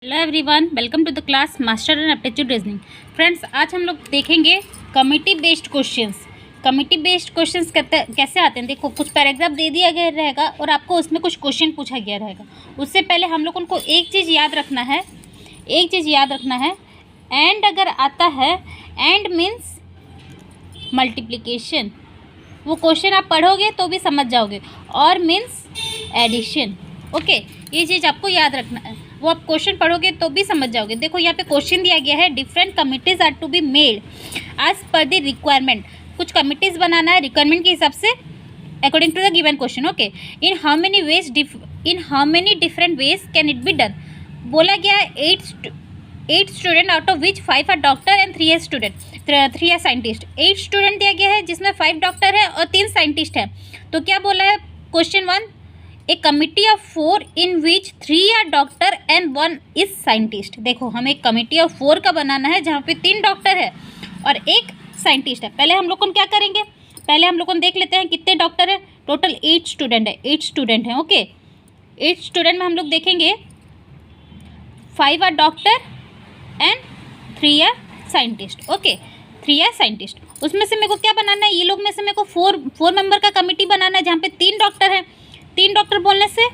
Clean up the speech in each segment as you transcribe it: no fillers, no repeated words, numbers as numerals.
Hello everyone, welcome to the class master and aptitude reasoning. Friends, आज हम लोग देखेंगे committee based questions. Committee based questions कैसे आते हैं। देखो, कुछ पैराग्राफ दे दिया गया रहेगा और आपको उसमें कुछ क्वेश्चन पूछा गया रहेगा। उससे पहले हम लोगों को एक चीज़ याद रखना है, एंड अगर आता है, एंड मीन्स मल्टीप्लिकेशन। वो क्वेश्चन आप पढ़ोगे तो भी समझ जाओगे। और मीन्स एडिशन। ओके, ये चीज़ आपको याद रखना है। वो आप क्वेश्चन पढ़ोगे तो भी समझ जाओगे। देखो, यहाँ पे क्वेश्चन दिया गया है, different committees are to be made as per the requirement. कुछ कमिटीज़ बनाना है रिक्वायरमेंट के हिसाब से, according to the given question. Okay, in how many different ways can it be done. बोला गया है 8 student out of which 5 are doctor and 3 are scientist. 8 student दिया गया है जिसमें 5 डॉक्टर है और 3 साइंटिस्ट हैं। तो क्या बोला है question 1, a committee of 4 in which 3 are doctor and 1 is scientist. देखो, हमें एक कमिटी ऑफ 4 का बनाना है जहाँ पे 3 डॉक्टर है और 1 साइंटिस्ट है। पहले हम लोग क्या करेंगे, पहले हम लोग देख लेते हैं कितने डॉक्टर हैं। टोटल 8 स्टूडेंट है, 8 स्टूडेंट हैं। ओके, 8 स्टूडेंट में हम लोग देखेंगे 5 are doctor and 3 are scientist. Okay, 3 are scientist. उसमें से मेरे को क्या बनाना है, ये लोग में से मेरे को 4 मेंबर का कमिटी बनाना है जहाँ पे 3 डॉक्टर हैं। 3 डॉक्टर बोलने से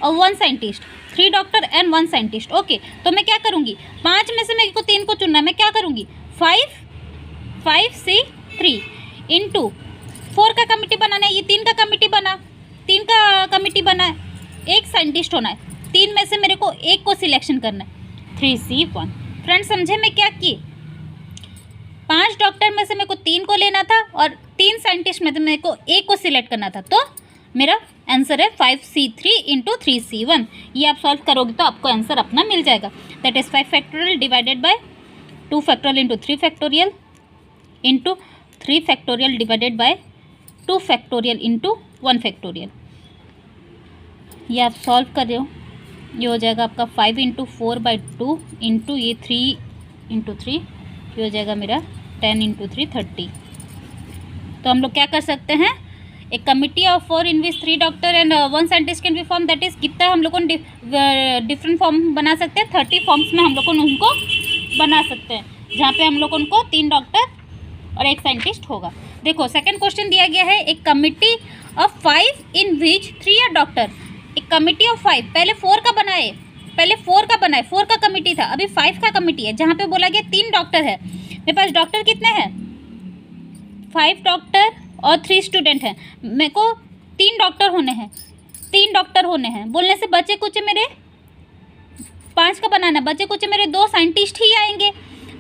और 1 scientist, 3 doctor and 1 scientist. Okay, तो मैं क्या करूँगी, 5 में से मेरे को 3 को चुनना है। मैं क्या करूँगी, 5 से 3 इंटू 4 का कमिटी बनाना है। ये 3 का कमिटी बना, 1 साइंटिस्ट होना है। 3 में से मेरे को 1 को सिलेक्शन करना है, 3C1। फ्रेंड्स, समझे मैं क्या की, 5 डॉक्टर में से मेरे को 3 को लेना था और 3 साइंटिस्ट में से मेरे को 1 को सिलेक्ट करना था। तो मेरा आंसर है 5C3 इंटू 3C1। ये आप सॉल्व करोगे तो आपको आंसर अपना मिल जाएगा। That is 5 factorial divided by 2 factorial into 3 factorial into 3 factorial divided by 2 factorial into 1 factorial. ये आप सॉल्व कर रहे हो, ये हो जाएगा आपका 5 इंटू 4/2 इंटू ये 3 इंटू 3, ये हो जाएगा मेरा 10 इंटू 3 30। तो हम लोग क्या कर सकते हैं, एक committee of 4 in which 3 doctor and 1 scientist can be form. That is कितना हम लोग डिफरेंट फॉर्म बना सकते हैं, 30 फॉर्म्स में हम लोग उनको बना सकते हैं, जहाँ पे हम लोग उनको 3 डॉक्टर और 1 साइंटिस्ट होगा। देखो, सेकंड क्वेश्चन दिया गया है, एक committee of 5 in which 3 are doctor. एक कमिटी ऑफ 5, पहले 4 का बनाए, 4 का कमिटी था, अभी 5 का कमिटी है जहाँ पे बोला गया 3 डॉक्टर है। मेरे पास डॉक्टर कितने हैं, 5 डॉक्टर और 3 स्टूडेंट हैं। मेरे को 3 डॉक्टर होने हैं बोलने से बचे कुछ मेरे 5 का बनाना, बचे कुछ मेरे 2 साइंटिस्ट ही आएंगे,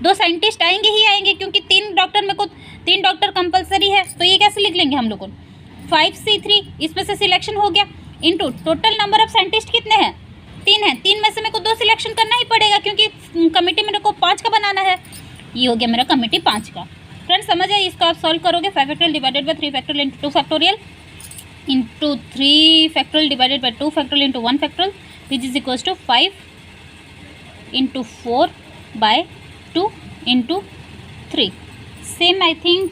2 साइंटिस्ट आएंगे क्योंकि 3 डॉक्टर मेरे को 3 डॉक्टर कंपलसरी है। तो ये कैसे लिख लेंगे हम लोग, 5C3 इसमें से सिलेक्शन हो गया into total number of scientist कितने हैं, 3 हैं। 3 में से मेरे को 2 सिलेक्शन करना ही पड़ेगा क्योंकि कमिटी मेरे को 5 का बनाना है। ये हो गया मेरा कमिटी 5 का। फ्रेंड्स, समझ आए, इसको आप सॉल्व करोगे 5 factorial divided by 3 factorial into 2 factorial into 3 factorial divided by 2 factorial into 1 factorial, which is equals to 5 into 4/2 into 3। Same, I think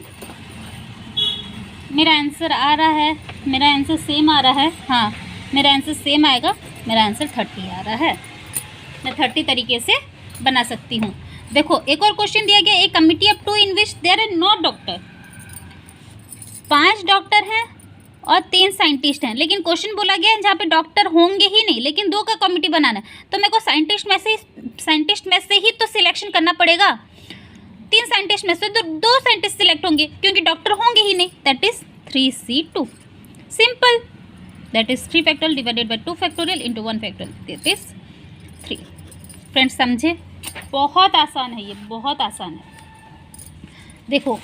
मेरा आंसर आ रहा है, मेरा आंसर सेम आ रहा है। हाँ, मेरा आंसर सेम आएगा, मेरा आंसर 30 आ रहा है। मैं 30 तरीके से बना सकती हूँ। देखो, एक और क्वेश्चन दिया गया, एक committee of 2 in which there are no doctor. 5 doctor हैं और 3 साइंटिस्ट हैं, लेकिन क्वेश्चन बोला गया है जहाँ पे डॉक्टर होंगे ही नहीं, लेकिन 2 का कमिटी बनाना है। तो मेरे को साइंटिस्ट में से ही तो सिलेक्शन करना पड़ेगा। 3 साइंटिस्ट में से तो 2 साइंटिस्ट सिलेक्ट होंगे क्योंकि डॉक्टर होंगे ही नहीं। That is 3C2। Simple, that is 3 factorial divided by 2 factorial into 1 factorial, that is 3। Friends, समझे, बहुत आसान है, ये बहुत आसान है। देखो,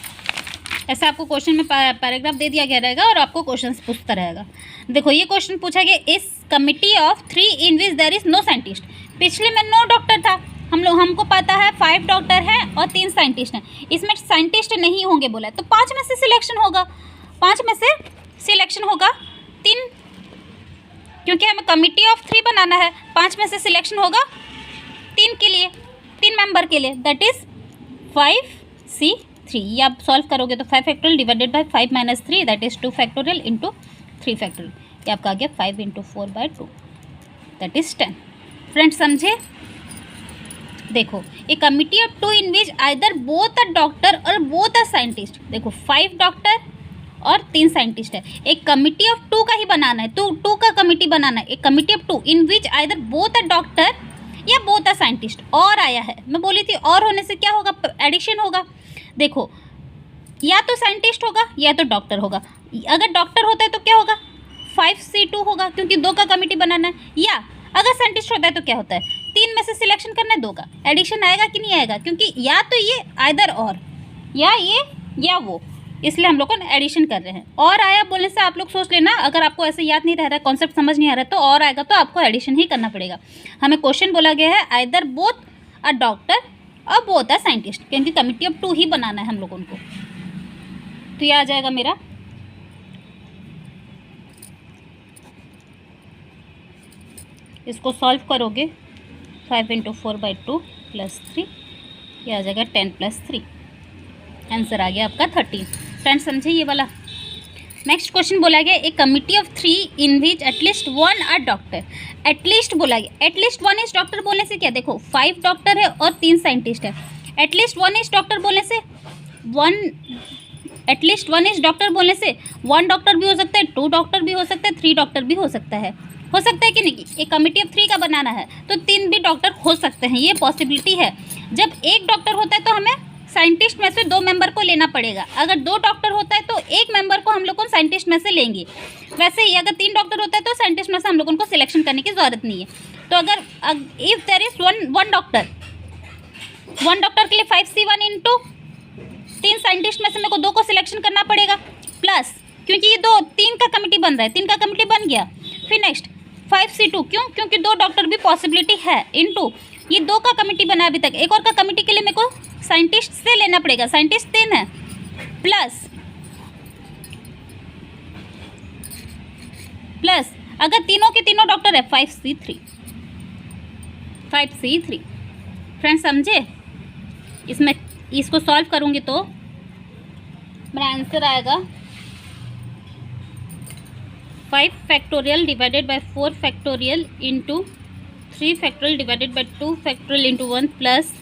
ऐसा आपको क्वेश्चन में पैराग्राफ दे दिया गया रहेगा और आपको क्वेश्चन पूछता रहेगा। देखो, ये क्वेश्चन पूछा गया, इस committee of 3 in which there is no scientist. पिछले में 9 डॉक्टर था, हमको पता है 5 डॉक्टर हैं और 3 साइंटिस्ट हैं। इसमें साइंटिस्ट नहीं होंगे बोला है, तो 5 में से सिलेक्शन होगा, 3, क्योंकि हमें कमिटी ऑफ 3 बनाना है। 5 में से सिलेक्शन होगा 3 के लिए, 3 मेंबर के लिए, दैट इज 5C3। ये आप सॉल्व करोगे तो 5 factorial divided bye 5 - 3, that is 2 factorial into 3 factorial. ये आपका आ गया 5 इंटू 4/2, दैट इज 10। फ्रेंड्स, समझे, देखो ए committee of 2 in which either both a doctor और बोथ अ साइंटिस्ट, देखो 5 डॉक्टर और 3 साइंटिस्ट है, एक कमिटी ऑफ 2 का ही बनाना है, तो 2 का कमिटी बनाना है, एक committee of 2 in which either both a doctor या बोथ अ साइंटिस्ट। और आया है, मैं बोली थी और होने से क्या होगा, एडिशन होगा। देखो या तो साइंटिस्ट होगा या तो डॉक्टर होगा, अगर डॉक्टर होता है तो क्या होगा 5C2 होगा क्योंकि 2 का कमिटी बनाना है, या अगर साइंटिस्ट होता है तो क्या होता है 3 में से सिलेक्शन करना है 2 का, एडिशन आएगा कि नहीं आएगा, क्योंकि या तो ये आइदर और, या ये या वो, इसलिए हम लोग को एडिशन कर रहे हैं। और आया बोलने से आप लोग सोच लेना, अगर आपको ऐसे याद नहीं रह रहा है, कॉन्सेप्ट समझ नहीं आ रहा है, तो और आएगा तो आपको एडिशन ही करना पड़ेगा। हमें क्वेश्चन बोला गया है आइदर बोथ अ डॉक्टर और बोथ अ साइंटिस्ट, क्योंकि कमिटी ऑफ 2 ही बनाना है हम लोगों को। तो ये आ जाएगा मेरा इसको सॉल्व करोगे 5 × 4/2 + 3, ये आ जाएगा 10 + 3, आंसर आ गया आपका 13। फ्रेंड्स समझे ये वाला। नेक्स्ट क्वेश्चन बोला गया a committee of 3 in which at least 1 are doctor, at least बोला गया, एटलीस्ट 1 इज डॉक्टर बोलने से क्या, देखो 5 डॉक्टर है और 3 साइंटिस्ट है, एटलीस्ट 1 इज डॉक्टर बोलने से 1 डॉक्टर भी हो सकता है, 2 डॉक्टर भी हो सकता है, 3 डॉक्टर भी हो सकता है कि नहीं। एक कमिटी ऑफ 3 का बनाना है तो 3 भी डॉक्टर हो सकते हैं, ये पॉसिबिलिटी है। जब एक डॉक्टर होता है तो हमें साइंटिस्ट में से 2 मेंबर को लेना पड़ेगा, अगर 2 डॉक्टर होता है तो 1 मेंबर को हम लोग को साइंटिस्ट में से लेंगे। वैसे ही अगर 3 डॉक्टर होता है तो साइंटिस्ट में से हम लोगों को सिलेक्शन करने की ज़रूरत नहीं है। तो अगर if there is one doctor के लिए 5C1 × 3 साइंटिस्ट में से मेरे को 2 को सिलेक्शन करना पड़ेगा, प्लस क्योंकि ये 3 का कमिटी बन रहा है, 3 का कमिटी बन गया। फिर नेक्स्ट 5C2, क्यों, क्योंकि 2 डॉक्टर भी पॉसिबिलिटी है, इनटू ये 2 का कमिटी बना अभी तक, एक और का कमिटी के लिए मेरे को साइंटिस्ट से लेना पड़ेगा, साइंटिस्ट 3 है, प्लस अगर तीनों के तीनों डॉक्टर है 5C3। फ्रेंड्स समझे, इसमें इसको सॉल्व करूँगी तो मेरा आंसर आएगा 5 factorial divided bye 4 factorial into 3 factorial divided by 2 factorial into 1 plus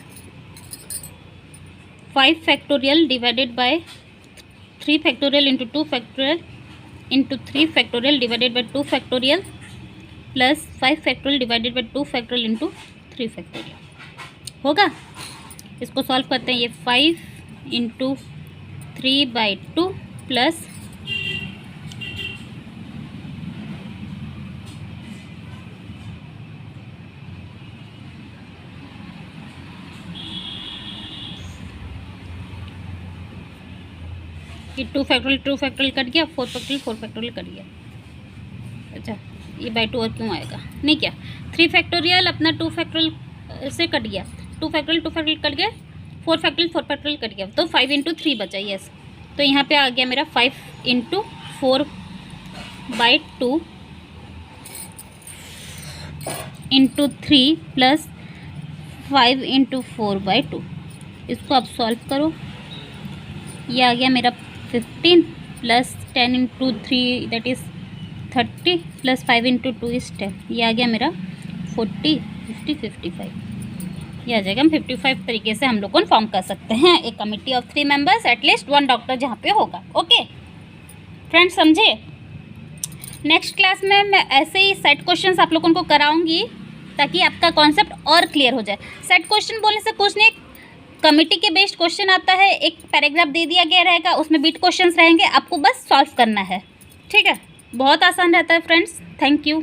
5 factorial divided by 3 factorial into 2 factorial into 3 factorial divided by 2 factorial plus 5 factorial divided by 2 factorial into 3 factorial होगा। इसको solve करते हैं, ये 5 × 3/2 plus ये 2 factorial cut गया, 4 factorial cut गया। अच्छा ये बाई 2 और क्यों आएगा, नहीं क्या 3 फैक्टोरियल अपना 2 फैक्टोरियल से कट गया, 2 फैक्टोरियल कट गया, 4 फैक्टोरियल कट गया, तो 5 × 3 बचा। यस, तो यहाँ पे आ गया मेरा 5 × 4/2 × 3 प्लस 5 × 4/2। इसको आप सॉल्व करो, ये आ गया मेरा 15 plus 10 × 3 that is 30 plus 5 × 2 is 10, ये आ गया मेरा 40, 50, 55, ये आ जाएगा। हम 55 तरीके से हम लोग को फॉर्म कर सकते हैं एक committee of 3 members, at least 1 doctor जहाँ पे होगा। ओके फ्रेंड्स समझे। नेक्स्ट क्लास में मैं ऐसे ही सेट क्वेश्चंस आप लोगों को कराऊंगी ताकि आपका कॉन्सेप्ट और क्लियर हो जाए। सेट क्वेश्चन बोलने से कुछ नहीं, कमिटी के बेस्ड क्वेश्चन आता है, एक पैराग्राफ दे दिया गया रहेगा, उसमें बीट क्वेश्चंस रहेंगे, आपको बस सॉल्व करना है। ठीक है, बहुत आसान रहता है फ्रेंड्स। Thank you.